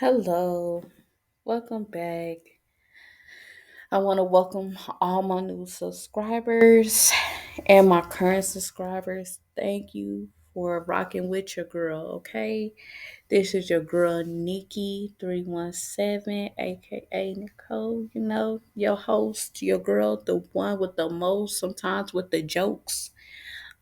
Hello, welcome back. I want to welcome all my new subscribers and my current subscribers. Thank you for rocking with your girl, okay? This is your girl Nikki 317, aka Nicole, your host, your girl, the one with the most, sometimes with the jokes.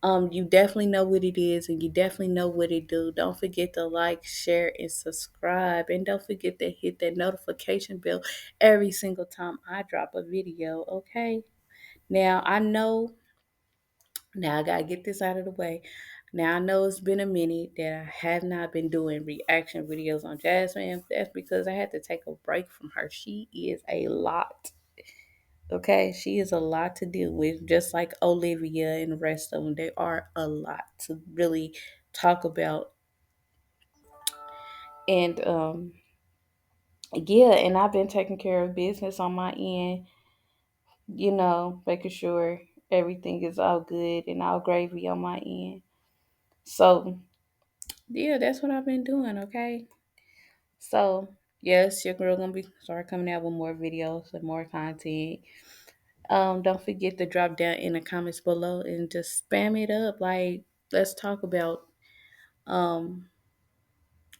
You definitely know what it is and you definitely know what it do. Don't forget to like, share, and subscribe. And don't forget to hit that notification bell every single time I drop a video, okay? Now I know now I gotta get this out of the way. Now I know it's been a minute that I have not been doing reaction videos on Jasmine. That's because I had to take a break from her. She is a lot. Okay, she is a lot to deal with, just like Olivia and the rest of them. They are a lot to really talk about. And yeah, and I've been taking care of business on my end, making sure everything is all good and all gravy on my end. So yeah, that's what I've been doing, okay? So yes, your girl gonna be start coming out with more videos and more content. Don't forget to drop down in the comments below and just spam it up. Like, let's talk about um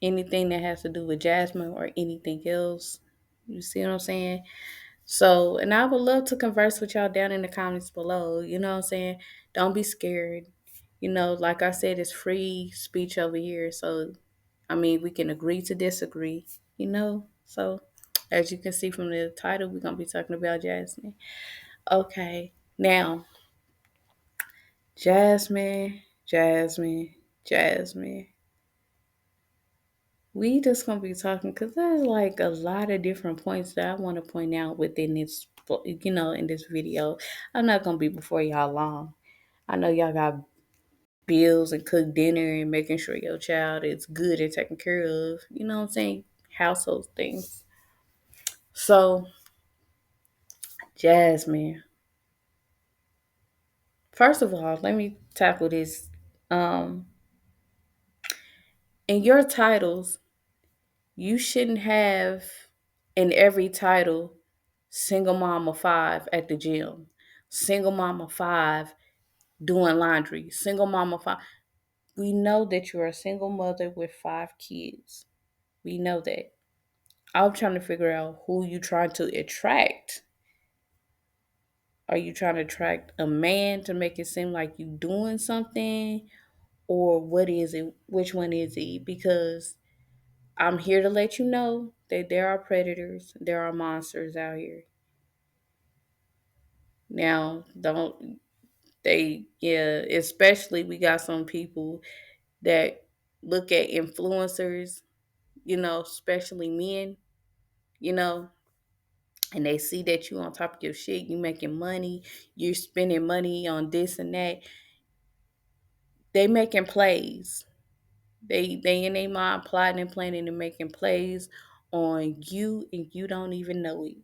anything that has to do with Jasmine or anything else. You see what I'm saying? So, and I would love to converse with y'all down in the comments below. You know what I'm saying? Don't be scared. Like I said, it's free speech over here. So, I mean, we can agree to disagree, So, as you can see from the title, we're going to be talking about Jasmine. Okay. Now, Jasmine, Jasmine, Jasmine. We just gonna be talking because there's like a lot of different points that I want to point out within this, in this video. I'm not gonna be before y'all long. I know y'all got bills and cook dinner and making sure your child is good and taken care of. You know what I'm saying? Household things. So, Jasmine. First of all, let me tackle this. Um, in your titles, you shouldn't have in every title single mama five at the gym, single mama five doing laundry, single mama five. We know that you're a single mother with five kids. We know that. I'm trying to figure out who you trying to attract. Are you trying to attract a man to make it seem like you doing something? Or what is it? Which one is it? Because I'm here to let you know that there are predators, there are monsters out here. Now, don't yeah, especially we got some people that look at influencers, especially men, you know, and they see that you on top of your shit, you making money, you're spending money on this and that. They making plays. They in their mind plotting and planning and making plays on you and you don't even know it.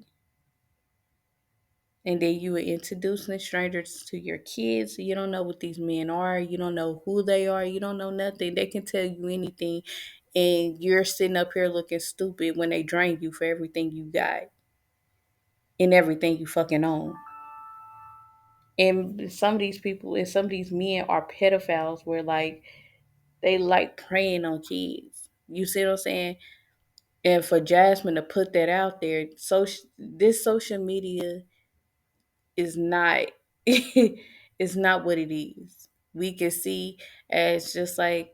And then you are introducing strangers to your kids. You don't know what these men are. You don't know who they are. You don't know nothing. They can tell you anything. And you're sitting up here looking stupid when they drain you for everything you got and everything you fucking own. And some of these people and some of these men are pedophiles where like they like preying on kids. You see what I'm saying? And for Jasmine to put that out there, this social media is not it's not what it is. We can see as just like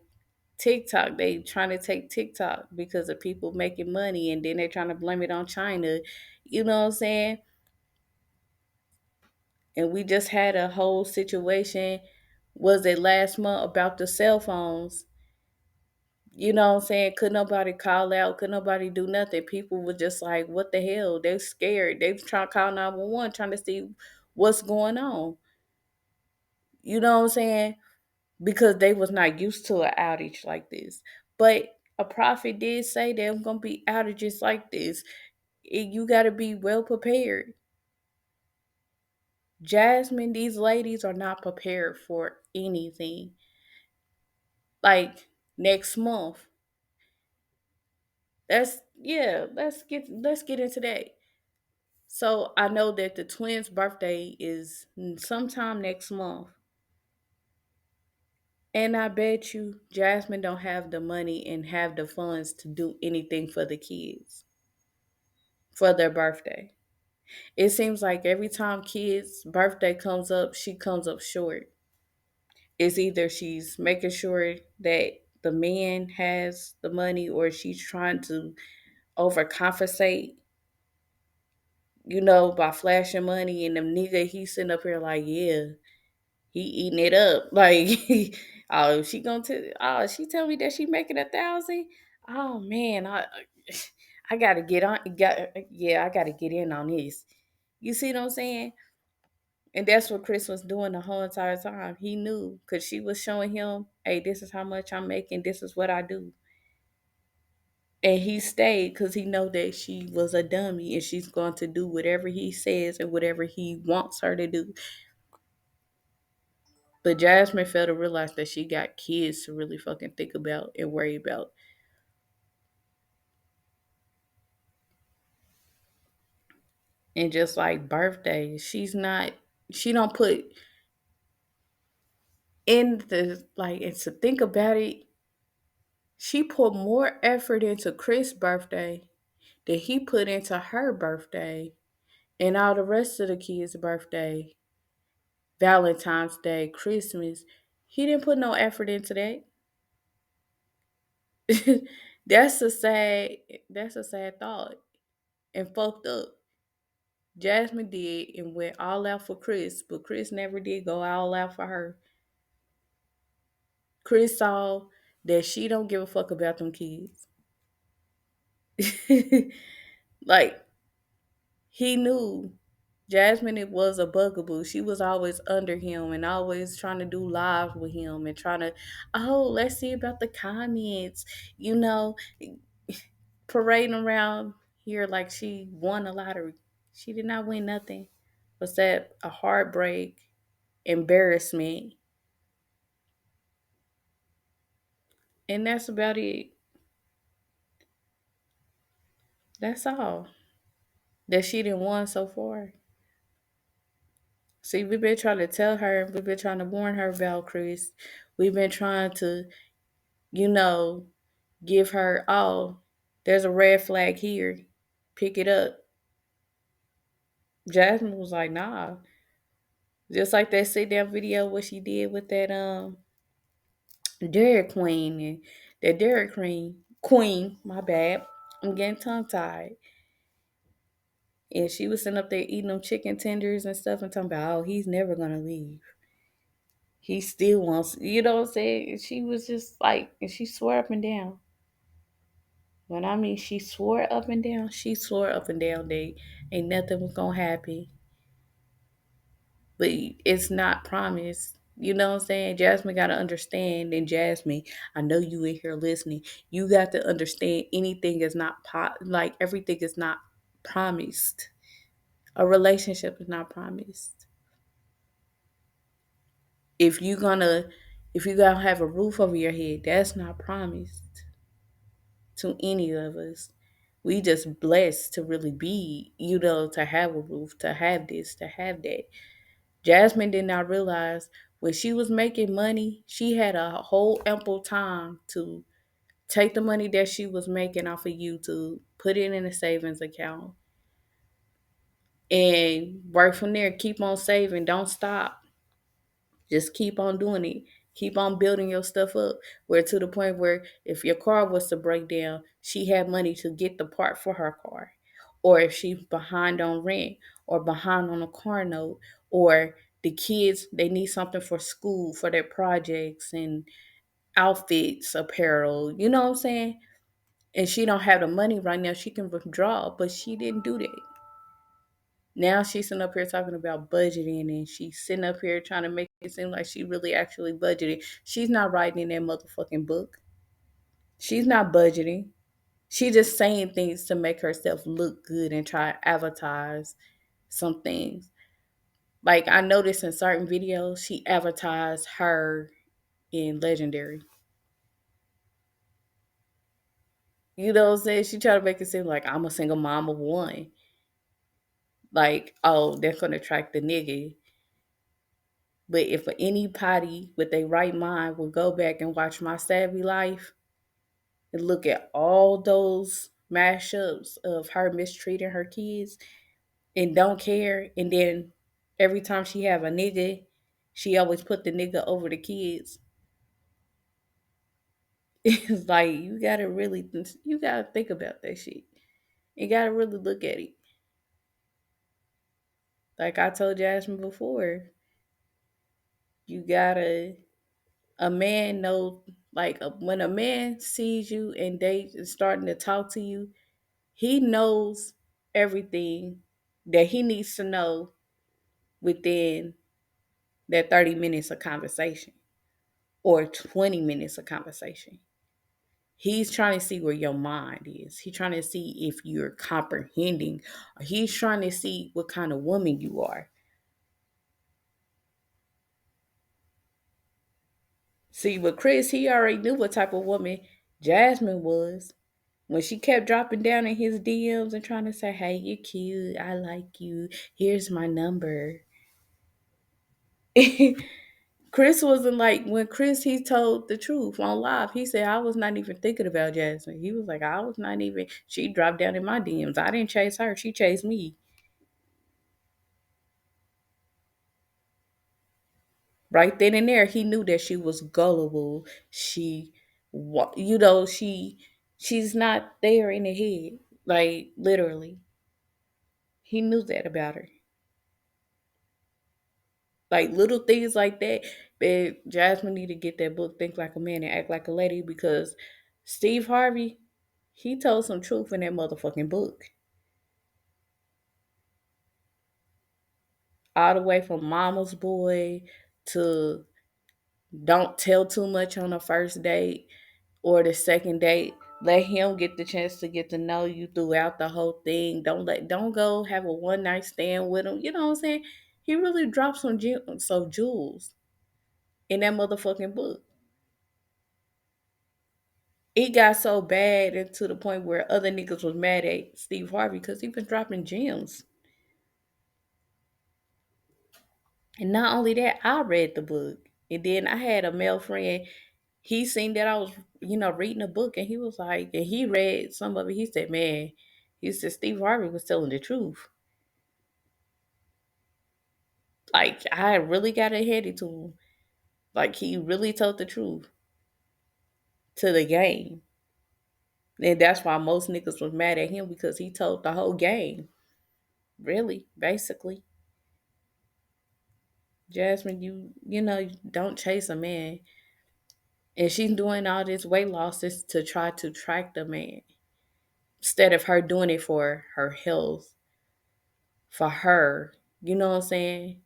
TikTok, they trying to take TikTok because of people making money and then they're trying to blame it on China. You know what I'm saying? And we just had a whole situation, was it last month, about the cell phones. You know what I'm saying? Could nobody call out? Could nobody do nothing? People were just like, what the hell? They're scared. They trying to call 911, trying to see what's going on. You know what I'm saying? Because they was not used to an outage like this. But a prophet did say there's gonna be outages like this. You gotta be well prepared. Jasmine, these ladies are not prepared for anything. Like next month, let's get into that. So I know that the twins' birthday is sometime next month. And I bet you Jasmine don't have the money and have the funds to do anything for the kids for their birthday. It seems like every time kids' birthday comes up, she comes up short. It's either she's making sure that the man has the money or she's trying to overcompensate, by flashing money, and the nigga he's sitting up here like, yeah, he eating it up. Like, oh, she tell me that she making 1,000. Oh man, I gotta get on. I gotta get in on this. You see what I'm saying? And that's what Chris was doing the whole entire time. He knew because she was showing him, hey, this is how much I'm making. This is what I do. And he stayed because he know that she was a dummy and she's going to do whatever he says and whatever he wants her to do. But Jasmine failed to realize that she got kids to really fucking think about and worry about. And just like birthdays, she don't put in the, like, and to think about it, she put more effort into Chris' birthday than he put into her birthday and all the rest of the kids' birthday, Valentine's Day, Christmas. He didn't put no effort into that. that's a sad that's a sad thought and fucked up. Jasmine did and went all out for Chris, but Chris never did go all out for her. Chris saw that she don't give a fuck about them kids. Like, he knew Jasmine, it was a bugaboo. She was always under him and always trying to do live with him and trying to, oh, let's see about the comments, you know, parading around here like she won a lottery. She did not win nothing. Was that a heartbreak, embarrassment, and that's about it. That's all that she didn't won so far. See, we've been trying to tell her, we've been trying to warn her about Chris. We've been trying to, you know, give her, oh, there's a red flag here. Pick it up. Jasmine was like, nah. Just like that sit down video what she did with that Dairy Queen and that Dairy Queen, my bad. I'm getting tongue tied. And she was sitting up there eating them chicken tenders and stuff and talking about, oh, he's never gonna leave. He still wants, you know what I'm saying? And she was just like, and she swore up and down. When I mean she swore up and down that ain't nothing was gonna happen. But it's not promised. You know what I'm saying? Jasmine gotta understand, and Jasmine, I know you in here listening. You got to understand anything is not like everything is not promised. A relationship is not promised. If you gonna if you gotta have a roof over your head, that's not promised to any of us. We just blessed to really be, to have a roof, to have this, to have that. Jasmine did not realize when she was making money, she had a whole ample time to take the money that she was making off of YouTube, put it in a savings account, and work from there. Keep on saving. Don't stop. Just keep on doing it. Keep on building your stuff up. Where to the point where if your car was to break down, she had money to get the part for her car. Or if she's behind on rent or behind on a car note, or the kids, they need something for school, for their projects and outfits, apparel, you know what I'm saying? And she don't have the money right now, she can withdraw, but she didn't do that. Now she's sitting up here talking about budgeting and she's sitting up here trying to make it seem like she really actually budgeted. She's not writing in that motherfucking book. She's not budgeting. She's just saying things to make herself look good and try to advertise some things. Like I noticed in certain videos, she advertised her in Legendary. You know what I'm saying? She tried to make it seem like I'm a single mom of one. Like, oh, that's gonna attract the nigga. But if anybody with a right mind would go back and watch my savvy life and look at all those mashups of her mistreating her kids and don't care, and then every time she have a nigga, she always put the nigga over the kids. It's like you gotta think about that shit. You gotta really look at it. Like I told Jasmine before, you gotta a man know like when a man sees you and they starting to talk to you, he knows everything that he needs to know within that 30 minutes of conversation or 20 minutes of conversation. He's trying to see where your mind is. He's trying to see if you're comprehending. Or he's trying to see what kind of woman you are. See, with Chris, he already knew what type of woman Jasmine was. When she kept dropping down in his DMs and trying to say, hey, you're cute. I like you. Here's my number. Chris wasn't like, when Chris, he told the truth on live. He said, I was not even thinking about Jasmine. He was like, I was not even, she dropped down in my DMs. I didn't chase her. She chased me. Right then and there, he knew that she was gullible. She's not there in the head. Like, literally. He knew that about her. Like little things like that. But Jasmine need to get that book, Think Like a Man and Act Like a Lady, because Steve Harvey, he told some truth in that motherfucking book. All the way from Mama's Boy to don't tell too much on the first date or the second date. Let him get the chance to get to know you throughout the whole thing. Don't go have a one night stand with him. You know what I'm saying? He really dropped some jewels in that motherfucking book. It got so bad and to the point where other niggas was mad at Steve Harvey because he been dropping gems. And not only that, I read the book. And then I had a male friend, he seen that I was, reading a book and he was like, and he read some of it. He said, man, he said Steve Harvey was telling the truth. Like I really got ahead to him. Like he really told the truth to the game. And that's why most niggas was mad at him because he told the whole game. Really, basically. Jasmine, don't chase a man. And she's doing all this weight losses to try to track the man. Instead of her doing it for her health, for her. You know what I'm saying?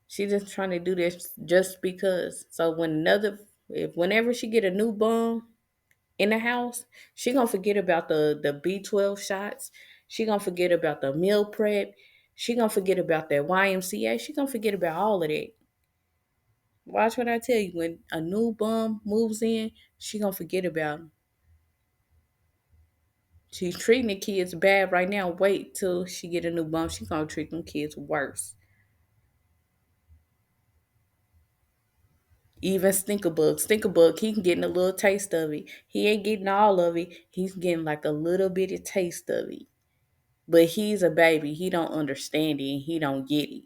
She's just trying to do this just because. So whenever she get a new bum in the house, she gonna forget about the B12 shots. She gonna forget about the meal prep. She gonna forget about that YMCA. She gonna forget about all of that. Watch what I tell you. When a new bum moves in, she gonna forget about him. She's treating the kids bad right now. Wait till she get a new bum. She gonna treat them kids worse. Even Stinkerbug, he can getting a little taste of it. He ain't getting all of it. He's getting like a little bitty taste of it. But he's a baby. He don't understand it and he don't get it.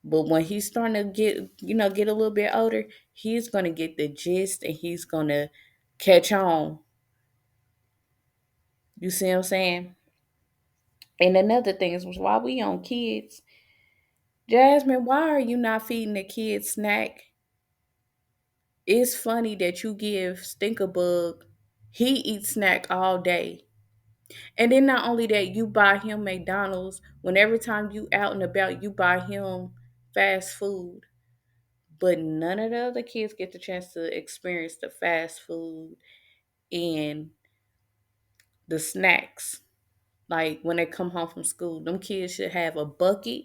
But when he's starting to get a little bit older, he's gonna get the gist and he's gonna catch on. You see what I'm saying? And another thing is while we on kids, Jasmine, why are you not feeding the kids snack? It's funny that you give Stinkerbug, he eats snack all day. And then not only that, you buy him McDonald's. When every time you out and about, you buy him fast food. But none of the other kids get the chance to experience the fast food and the snacks. Like when they come home from school, them kids should have a bucket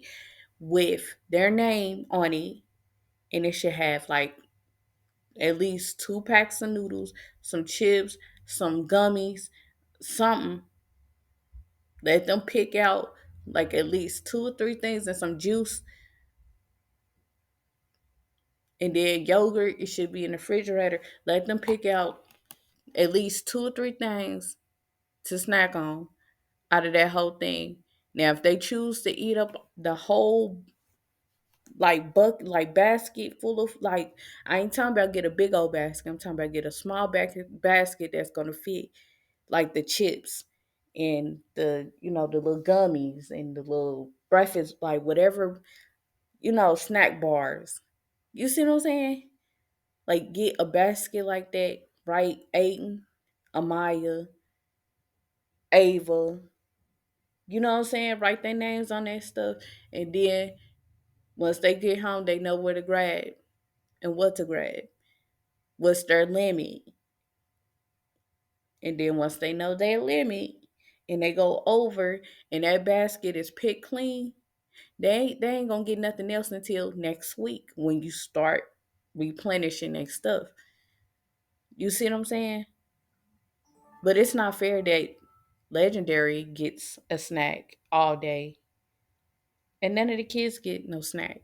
with their name on it, and it should have like at least 2 packs of noodles, some chips, some gummies, something. Let them pick out like at least two or three things and some juice. And then yogurt, it should be in the refrigerator. Let them pick out at least two or three things to snack on out of that whole thing. Now, if they choose to eat up the whole like basket full of like, I ain't talking about get a big old basket. I'm talking about get a small basket that's gonna fit like the chips and the the little gummies and the little breakfast like whatever snack bars. You see what I'm saying? Like get a basket like that, right? Aiden, Amaya, Ava. You know what I'm saying? Write their names on that stuff, and then once they get home, they know where to grab and what to grab. What's their limit? And then once they know their limit and they go over and that basket is picked clean, they ain't gonna get nothing else until next week when you start replenishing their stuff. You see what I'm saying? But it's not fair that Legendary gets a snack all day and none of the kids get no snack.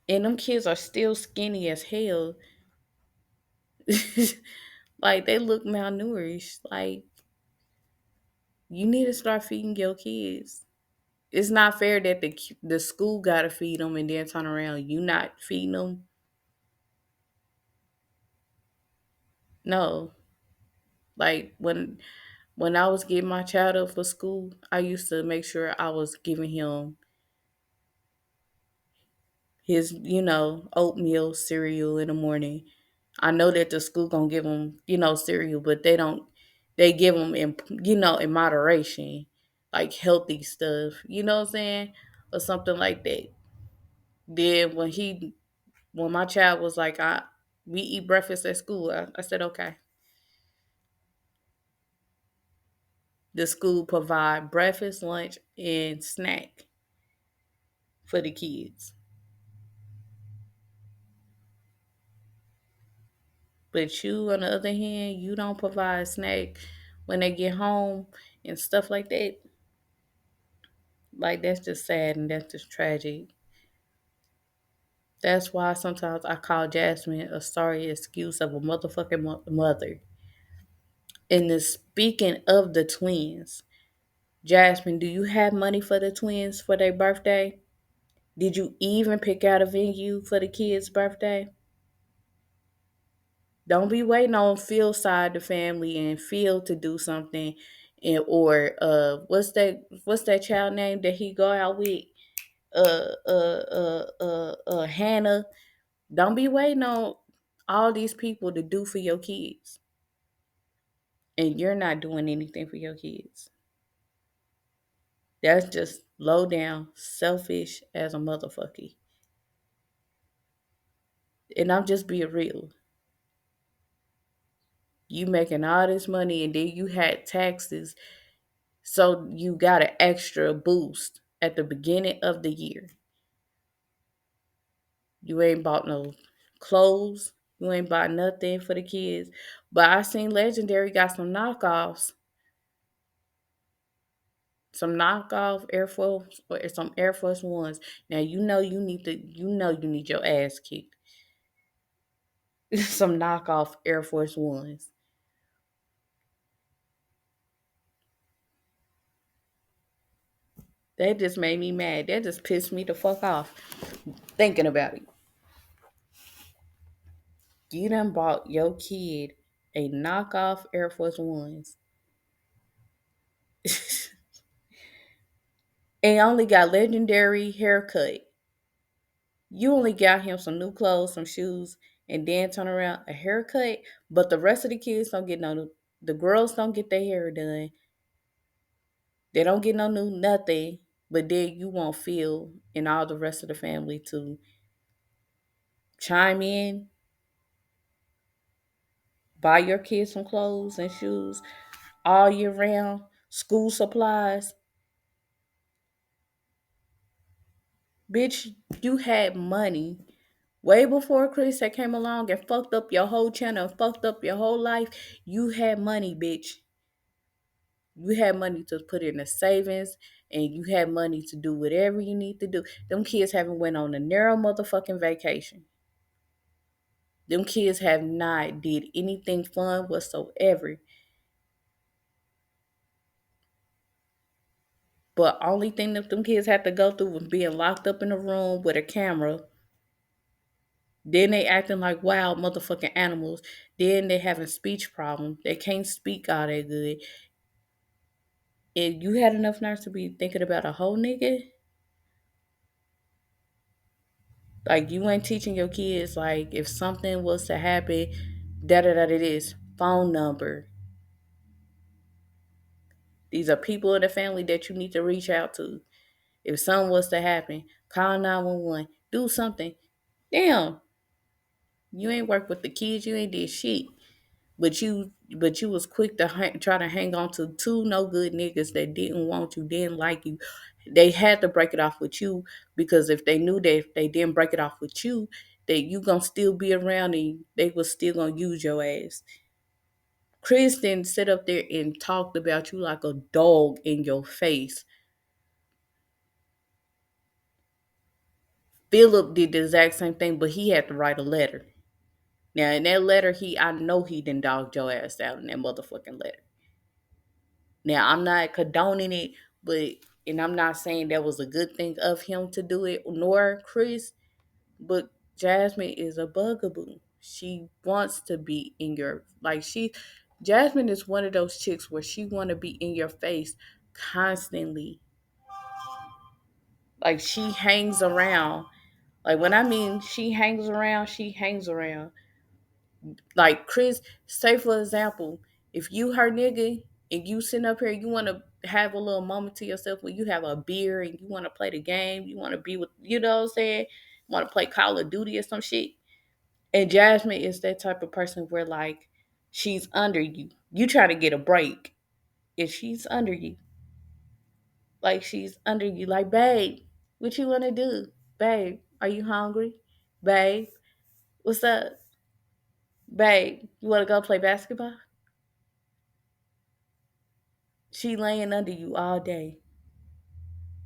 And them kids are still skinny as hell. Like they look malnourished. Like you need to start feeding your kids. It's not fair that the school gotta feed them and then turn around you not feeding them. No, like when I was getting my child up for school, I used to make sure I was giving him his oatmeal cereal in the morning. I know that the school gonna give him cereal, but they don't. They give them in moderation, like healthy stuff. You know what I'm saying, or something like that. Then when my child was like, we eat breakfast at school. I said, okay. The school provide breakfast, lunch, and snack for the kids. But you, on the other hand, you don't provide snack when they get home and stuff like that. Like that's just sad and that's just tragic. That's why sometimes I call Jasmine a sorry excuse of a motherfucking mother. And the speaking of the twins, Jasmine, do you have money for the twins for their birthday? Did you even pick out a venue for the kids' birthday? Don't be waiting on Phil's side of the family and Phil to do something, and or what's that child name that he go out with? Hannah. Don't be waiting on all these people to do for your kids, and you're not doing anything for your kids. That's just low down, selfish as a motherfucker. And I'm just being real. You making all this money and then you had taxes, so you got an extra boost at the beginning of the year. You ain't bought no clothes. You ain't bought nothing for the kids. But I seen Legendary got some knockoff Air Force or some Air Force Ones. Now you need your ass kicked. Some knockoff Air Force Ones. That just made me mad. That just pissed me the fuck off thinking about it. You done bought your kid a knockoff Air Force Ones and only got Legendary haircut. You only got him some new clothes, some shoes, and then turn around a haircut. But the rest of the kids don't get no. The girls don't get their hair done. They don't get no new nothing. But then you want Phil and all the rest of the family to chime in, buy your kids some clothes and shoes all year round, school supplies. Bitch, you had money Way before Chris had came along and fucked up your whole channel and fucked up your whole life, you had money, bitch. You had money to put in the savings and you had money to do whatever you need to do. Them kids haven't went on a narrow motherfucking vacation. Them kids have not did anything fun whatsoever. But only thing that them kids had to go through was being locked up in a room with a camera. Then they acting like wild motherfucking animals. Then they having speech problems. They can't speak all that good. And you had enough nerve to be thinking about a whole nigga? Like you ain't teaching your kids like if something was to happen, da da da it is. Phone number. These are people in the family that you need to reach out to. If something was to happen, call 911. Do something. Damn, you ain't worked with the kids. You ain't did shit. But you was quick to try to hang on to two no good niggas that didn't want you, didn't like you. They had to break it off with you because if they knew that if they didn't break it off with you, that you gonna still be around and they was still gonna use your ass. Chris didn't sit up there and talked about you like a dog in your face. Philip did the exact same thing, but he had to write a letter. Now in that letter, I know he didn't dog your ass out in that motherfucking letter. Now I'm not condoning it, but and I'm not saying that was a good thing of him to do it, nor Chris, but Jasmine is a bugaboo. She wants to be in your Jasmine is one of those chicks where she wanna be in your face constantly. Like she hangs around. Like when I mean she hangs around. Like Chris, say for example, if you her nigga and you sitting up here, you want to have a little moment to yourself when you have a beer and you want to play the game, you want to be with, you know what I'm saying, want to play Call of Duty or some shit. And Jasmine is that type of person where like she's under you. You try to get a break, and she's under you. Like she's under you. Like babe, what you want to do, babe? Are you hungry, babe? What's up, babe? You want to go play basketball? She laying under you all day.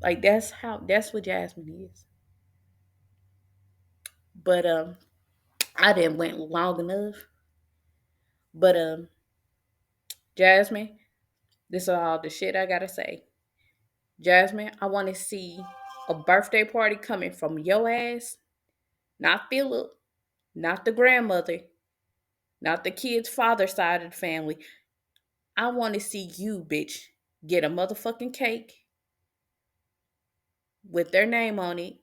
Like that's what Jasmine is. But I didn't went long enough. But Jasmine, this is all the shit I gotta say. Jasmine, I wanna see a birthday party coming from your ass, not Philip, not the grandmother, not the kid's father side of the family. I wanna see you, bitch, get a motherfucking cake with their name on it.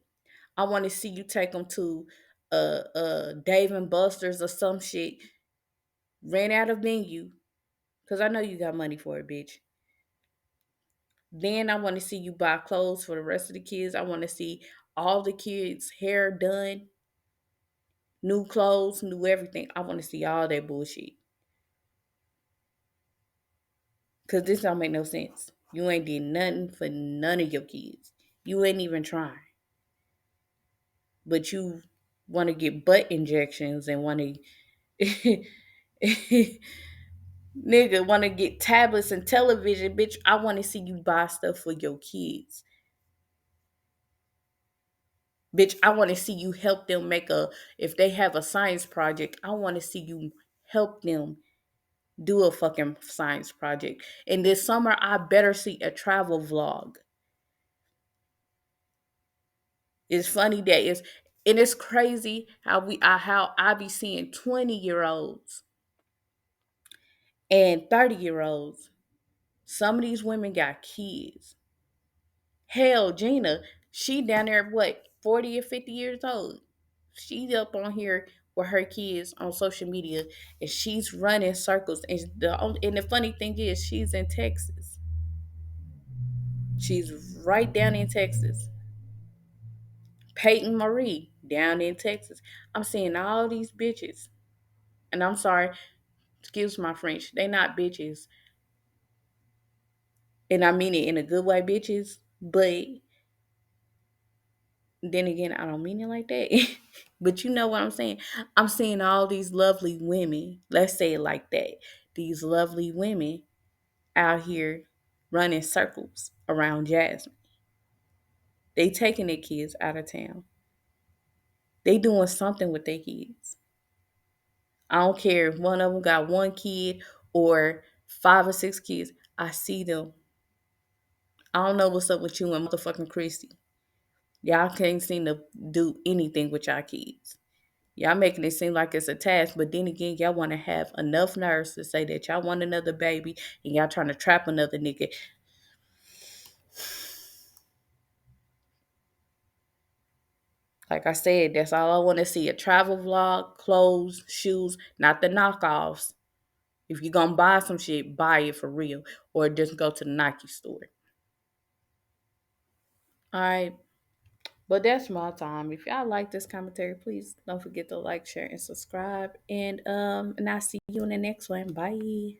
I want to see you take them to Dave and Buster's or some shit. Rent out a venue, cause I know you got money for it, bitch. Then I want to see you buy clothes for the rest of the kids. I want to see all the kids' hair done, new clothes, new everything. I want to see all that bullshit. Cause this don't make no sense. You ain't did nothing for none of your kids. You ain't even trying. But you want to get butt injections and want to nigga want to get tablets and television, bitch. I want to see you buy stuff for your kids, bitch. I want to see you help them make if they have a science project. I want to see you help them do a fucking science project. And this summer, I better see a travel vlog. It's funny that it's and it's crazy how I be seeing 20-year-olds and 30-year-olds. Some of these women got kids. Hell, Gina, she down there what 40 or 50 years old. She's up on here with her kids on social media, and she's running circles. And the funny thing is, she's in Texas. She's right down in Texas. Peyton Marie down in Texas. I'm seeing all these bitches, and I'm sorry, excuse my French. They not bitches, and I mean it in a good way, bitches. But Then again, I don't mean it like that. But you know what I'm saying? I'm seeing all these lovely women, let's say it like that. These lovely women out here running circles around Jasmine. They taking their kids out of town. They doing something with their kids. I don't care if one of them got one kid or 5 or 6 kids. I see them. I don't know what's up with you and motherfucking Christy. Y'all can't seem to do anything with y'all kids. Y'all making it seem like it's a task, but then again, y'all want to have enough nerves to say that y'all want another baby and y'all trying to trap another nigga. Like I said, that's all I want to see. A travel vlog, clothes, shoes, not the knockoffs. If you're going to buy some shit, buy it for real. Or just go to the Nike store. All right. But that's my time. If y'all like this commentary, please don't forget to like, share, and subscribe. And I'll see you in the next one. Bye.